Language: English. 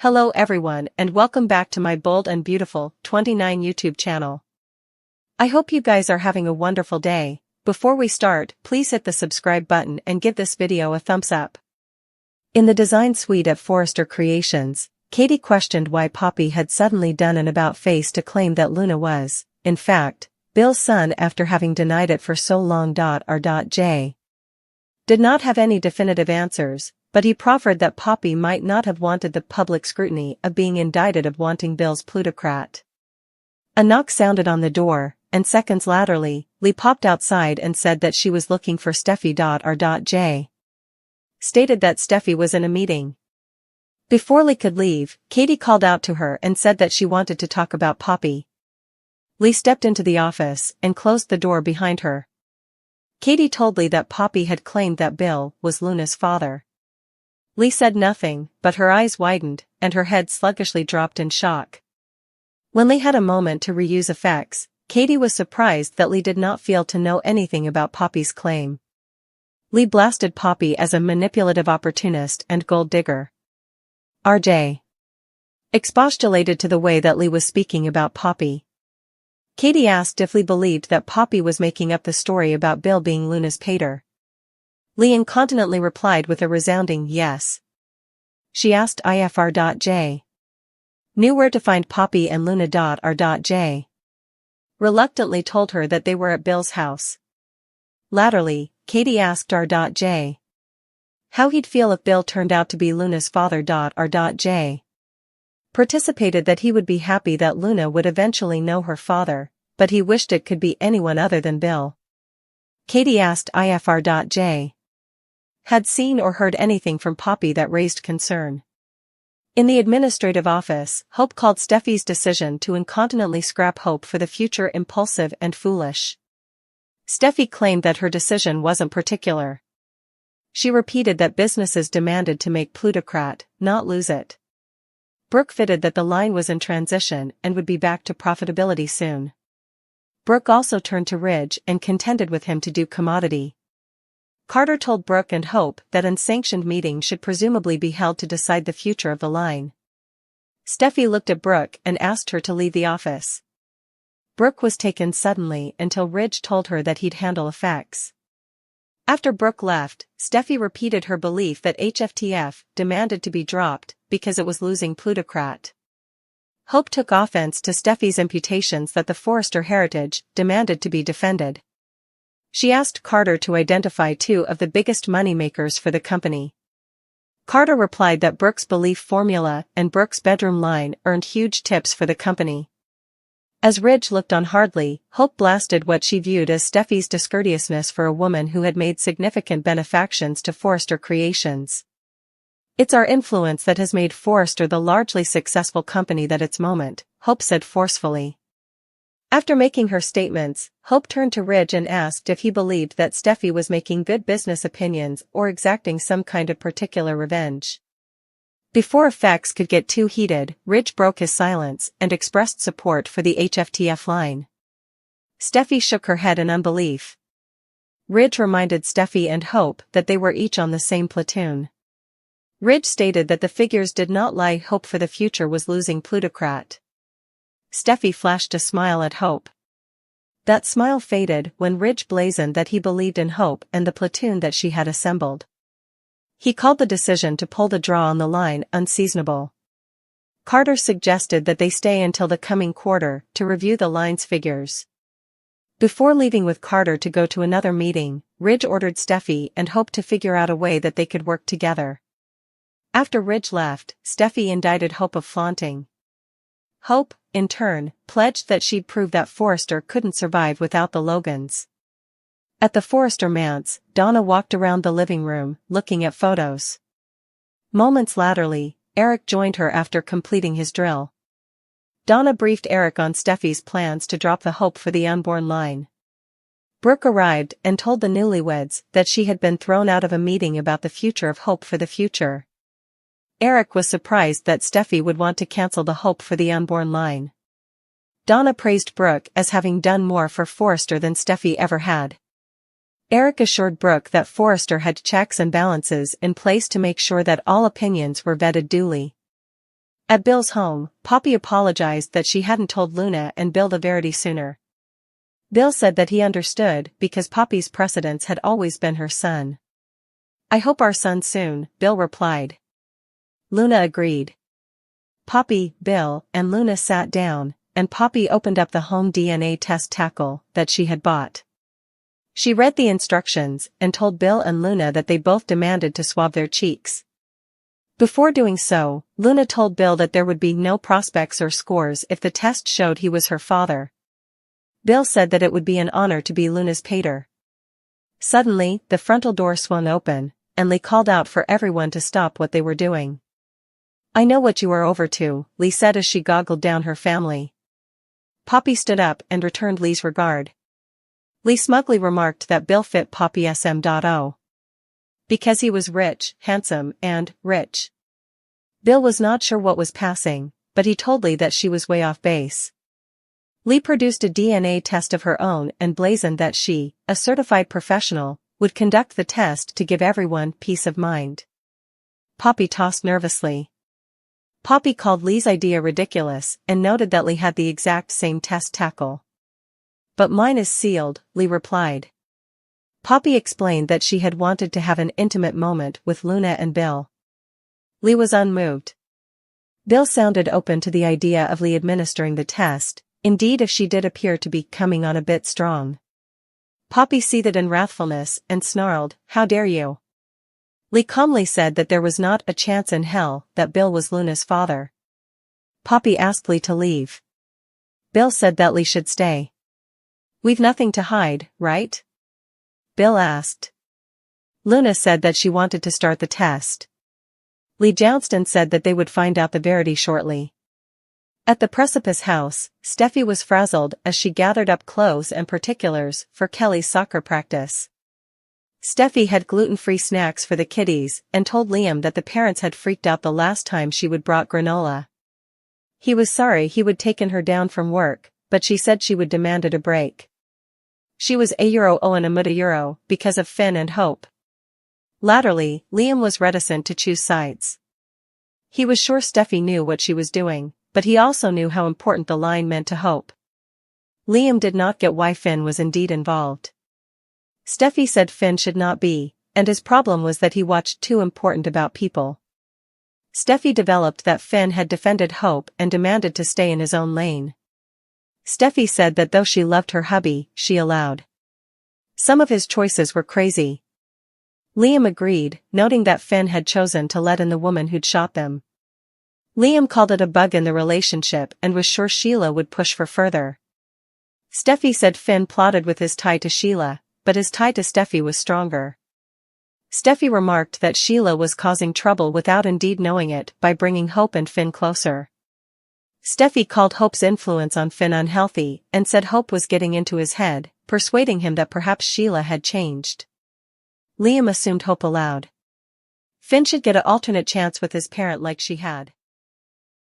Hello everyone and welcome back to my Bold and Beautiful 29 YouTube channel. I hope you guys are having a wonderful day. Before we start, please hit the subscribe button and give this video a thumbs up. In the design suite at Forrester Creations, Katie questioned why Poppy had suddenly done an about-face to claim that Luna was, in fact, Bill's son after having denied it for so long. R.J. did not have any definitive answers, but he proffered that Poppy might not have wanted the public scrutiny of being indicted of wanting Bill's plutocrat. A knock sounded on the door, and seconds laterally, Lee popped outside and said that she was looking for Steffi. R.J. stated that Steffi was in a meeting. Before Lee could leave, Katie called out to her and said that she wanted to talk about Poppy. Lee stepped into the office and closed the door behind her. Katie told Lee that Poppy had claimed that Bill was Luna's father. Lee said nothing, but her eyes widened, and her head sluggishly dropped in shock. When Lee had a moment to reuse effects, Katie was surprised that Lee did not feel to know anything about Poppy's claim. Lee blasted Poppy as a manipulative opportunist and gold digger. R.J. expostulated to the way that Lee was speaking about Poppy. Katie asked if Lee believed that Poppy was making up the story about Bill being Luna's pater. Lee incontinently replied with a resounding yes. She asked if R.J. knew where to find Poppy and Luna. R.J. reluctantly told her that they were at Bill's house. Latterly, Katie asked R.J. how he'd feel if Bill turned out to be Luna's father. R.J. participated that he would be happy that Luna would eventually know her father, but he wished it could be anyone other than Bill. Katie asked if R.J. had seen or heard anything from Poppy that raised concern. In the administrative office, Hope called Steffi's decision to incontinently scrap Hope for the future impulsive and foolish. Steffi claimed that her decision wasn't particular. She repeated that businesses demanded to make plutocrat, not lose it. Brooke fitted that the line was in transition and would be back to profitability soon. Brooke also turned to Ridge and contended with him to do commodity. Carter told Brooke and Hope that unsanctioned meetings should presumably be held to decide the future of the line. Steffi looked at Brooke and asked her to leave the office. Brooke was taken suddenly until Ridge told her that he'd handle effects. After Brooke left, Steffi repeated her belief that HFTF demanded to be dropped because it was losing plutocrat. Hope took offense to Steffi's imputations that the Forrester heritage demanded to be defended. She asked Carter to identify two of the biggest moneymakers for the company. Carter replied that Brooke's belief formula and Brooke's bedroom line earned huge tips for the company. As Ridge looked on hardly, Hope blasted what she viewed as Steffi's discourteousness for a woman who had made significant benefactions to Forrester Creations. "It's our influence that has made Forrester the largely successful company that its moment," Hope said forcefully. After making her statements, Hope turned to Ridge and asked if he believed that Steffi was making good business opinions or exacting some kind of particular revenge. Before effects could get too heated, Ridge broke his silence and expressed support for the HFTF line. Steffi shook her head in unbelief. Ridge reminded Steffi and Hope that they were each on the same platoon. Ridge stated that the figures did not lie. Hope for the future was losing plutocrat. Steffi flashed a smile at Hope. That smile faded when Ridge blazoned that he believed in Hope and the platoon that she had assembled. He called the decision to pull the draw on the line unseasonable. Carter suggested that they stay until the coming quarter to review the line's figures. Before leaving with Carter to go to another meeting, Ridge ordered Steffi and Hope to figure out a way that they could work together. After Ridge left, Steffi indicted Hope of flaunting. Hope, in turn, pledged that she'd prove that Forrester couldn't survive without the Logans. At the Forrester manse, Donna walked around the living room, looking at photos. Moments laterally, Eric joined her after completing his drill. Donna briefed Eric on Steffi's plans to drop the Hope for the unborn line. Brooke arrived and told the newlyweds that she had been thrown out of a meeting about the future of Hope for the future. Eric was surprised that Steffi would want to cancel the Hope for the unborn line. Donna praised Brooke as having done more for Forrester than Steffi ever had. Eric assured Brooke that Forrester had checks and balances in place to make sure that all opinions were vetted duly. At Bill's home, Poppy apologized that she hadn't told Luna and Bill the verity sooner. Bill said that he understood because Poppy's precedence had always been her son. "I hope our son soon," Bill replied. Luna agreed. Poppy, Bill, and Luna sat down, and Poppy opened up the home DNA test tackle that she had bought. She read the instructions and told Bill and Luna that they both demanded to swab their cheeks. Before doing so, Luna told Bill that there would be no prospects or scores if the test showed he was her father. Bill said that it would be an honor to be Luna's pater. Suddenly, the frontal door swung open, and Lee called out for everyone to stop what they were doing. "I know what you are over to," Lee said as she goggled down her family. Poppy stood up and returned Lee's regard. Lee smugly remarked that Bill fit Poppy SM.0. Because he was rich, handsome, and rich. Bill was not sure what was passing, but he told Lee that she was way off base. Lee produced a DNA test of her own and blazoned that she, a certified professional, would conduct the test to give everyone peace of mind. Poppy tossed nervously. Poppy called Lee's idea ridiculous and noted that Lee had the exact same test tackle. "But mine is sealed," Lee replied. Poppy explained that she had wanted to have an intimate moment with Luna and Bill. Lee was unmoved. Bill sounded open to the idea of Lee administering the test, indeed if she did appear to be coming on a bit strong. Poppy seethed in wrathfulness and snarled, "How dare you?" Lee calmly said that there was not a chance in hell that Bill was Luna's father. Poppy asked Lee to leave. Bill said that Lee should stay. "We've nothing to hide, right?" Bill asked. Luna said that she wanted to start the test. Lee jounced and said that they would find out the verity shortly. At the Precipice house, Steffi was frazzled as she gathered up clothes and particulars for Kelly's soccer practice. Steffi had gluten-free snacks for the kiddies and told Liam that the parents had freaked out the last time she would brought granola. He was sorry he would taken her down from work, but she said she would demanded a break. She was €1 and €1 because of Finn and Hope. Latterly, Liam was reticent to choose sides. He was sure Steffi knew what she was doing, but he also knew how important the line meant to Hope. Liam did not get why Finn was indeed involved. Steffi said Finn should not be, and his problem was that he watched too important about people. Steffi developed that Finn had defended Hope and demanded to stay in his own lane. Steffi said that though she loved her hubby, she allowed. Some of his choices were crazy. Liam agreed, noting that Finn had chosen to let in the woman who'd shot them. Liam called it a bug in the relationship and was sure Sheila would push for further. Steffi said Finn plotted with his tie to Sheila, but his tie to Steffi was stronger. Steffi remarked that Sheila was causing trouble without indeed knowing it by bringing Hope and Finn closer. Steffi called Hope's influence on Finn unhealthy and said Hope was getting into his head, persuading him that perhaps Sheila had changed. Liam assumed Hope allowed. Finn should get an alternate chance with his parent like she had.